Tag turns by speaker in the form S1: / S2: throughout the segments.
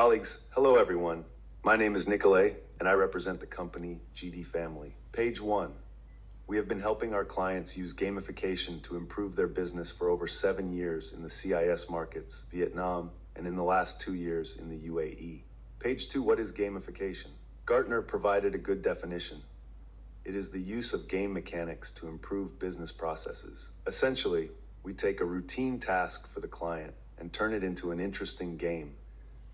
S1: Colleagues, hello everyone. My name is Nikolay, and I represent the company Gdfamily. Page 1. We have been helping our clients use gamification to improve their business for over 7 years in the CIS markets, Vietnam, and in the last 2 years in the UAE. Page 2. What is gamification? Gartner provided a good definition. It is the use of game mechanics to improve business processes. Essentially, we take a routine task for the client and turn it into an interesting game,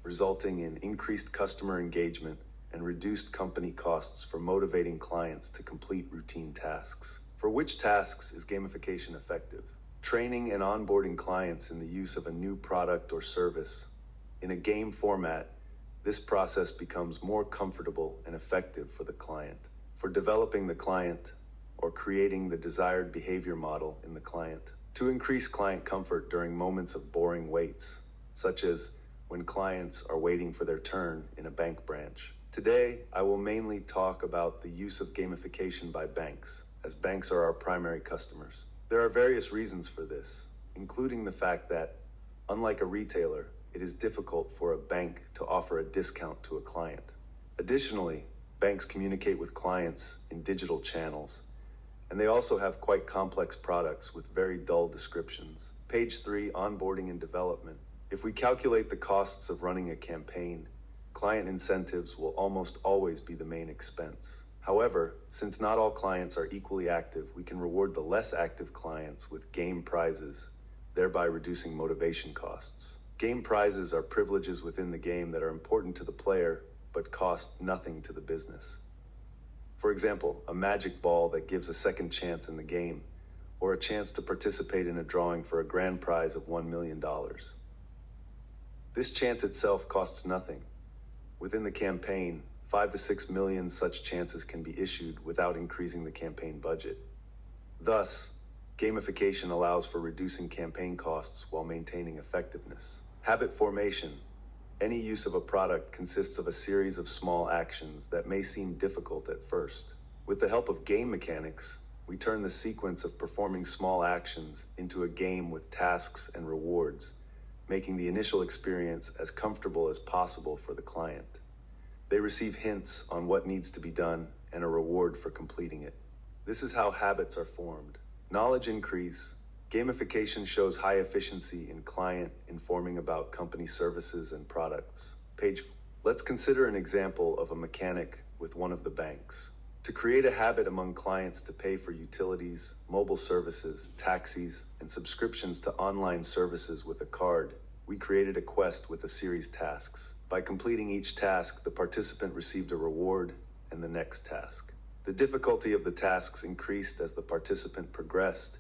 S1: resulting in increased customer engagement and reduced company costs for motivating clients to complete routine tasks. For which tasks is gamification effective? Training and onboarding clients in the use of a new product or service. In a game format, this process becomes more comfortable and effective for the client. For developing the client or creating the desired behavior model in the client. To increase client comfort during moments of boring waits, such as when clients are waiting for their turn in a bank branch. Today, I will mainly talk about the use of gamification by banks, as banks are our primary customers. There are various reasons for this, including the fact that, unlike a retailer, it is difficult for a bank to offer a discount to a client. Additionally, banks communicate with clients in digital channels, and they also have quite complex products with very dull descriptions. Page 3, onboarding and development. If we calculate the costs of running a campaign, client incentives will almost always be the main expense. However, since not all clients are equally active, we can reward the less active clients with game prizes, thereby reducing motivation costs. Game prizes are privileges within the game that are important to the player, but cost nothing to the business. For example, a magic ball that gives a second chance in the game, or a chance to participate in a drawing for a grand prize of $1 million. This chance itself costs nothing. Within the campaign, 5 to 6 million such chances can be issued without increasing the campaign budget. Thus, gamification allows for reducing campaign costs while maintaining effectiveness. Habit formation. Any use of a product consists of a series of small actions that may seem difficult at first. With the help of game mechanics, we turn the sequence of performing small actions into a game with tasks and rewards, making the initial experience as comfortable as possible for the client. They receive hints on what needs to be done and a reward for completing it. This is how habits are formed. Knowledge increase. Gamification shows high efficiency in client informing about company services and products. Page 4. Let's consider an example of a mechanic with one of the banks. To create a habit among clients to pay for utilities, mobile services, taxis, and subscriptions to online services with a card, we created a quest with a series of tasks. By completing each task, the participant received a reward and the next task. The difficulty of the tasks increased as the participant progressed,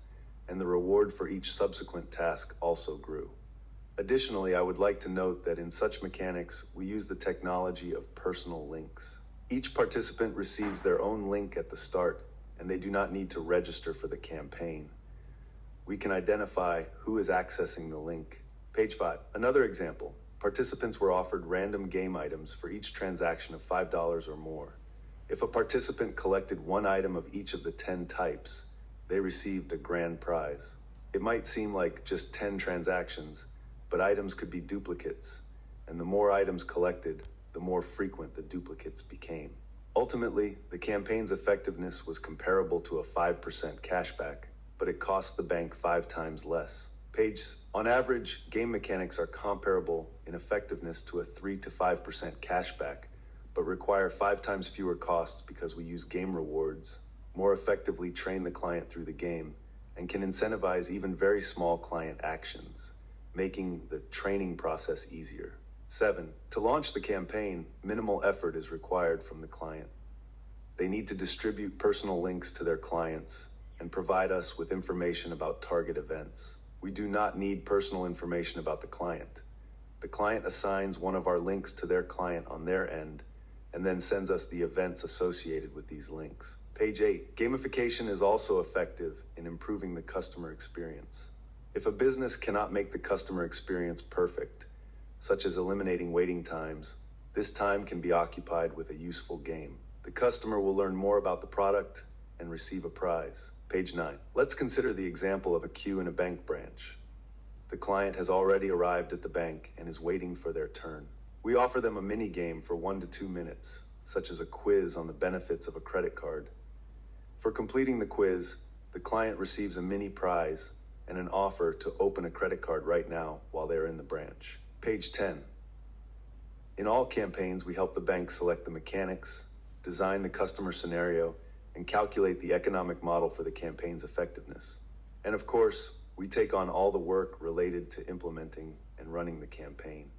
S1: and the reward for each subsequent task also grew. Additionally, I would like to note that in such mechanics, we use the technology of personal links. Each participant receives their own link at the start, and they do not need to register for the campaign. We can identify who is accessing the link. Page 5. Another example. Participants were offered random game items for each transaction of $5 or more. If a participant collected one item of each of the 10 types, they received a grand prize. It might seem like just 10 transactions, but items could be duplicates, and the more items collected, the more frequent the duplicates became. Ultimately, the campaign's effectiveness was comparable to a 5% cashback, but it cost the bank 5 times less. On average, game mechanics are comparable in effectiveness to a 3 to 5% cashback, but require 5 times fewer costs because we use game rewards, more effectively train the client through the game, and can incentivize even very small client actions, making the training process easier. 7. To launch the campaign, minimal effort is required from the client. They need to distribute personal links to their clients and provide us with information about target events. We do not need personal information about the client. The client assigns one of our links to their client on their end and then sends us the events associated with these links. Page 8. Gamification is also effective in improving the customer experience. If a business cannot make the customer experience perfect, such as eliminating waiting times, this time can be occupied with a useful game. The customer will learn more about the product and receive a prize. Page 9. Let's consider the example of a queue in a bank branch. The client has already arrived at the bank and is waiting for their turn. We offer them a mini game for 1 to 2 minutes, such as a quiz on the benefits of a credit card. For completing the quiz, the client receives a mini prize and an offer to open a credit card right now while they're in the branch. Page 10. In all campaigns, we help the bank select the mechanics, design the customer scenario, and calculate the economic model for the campaign's effectiveness. And of course, we take on all the work related to implementing and running the campaign.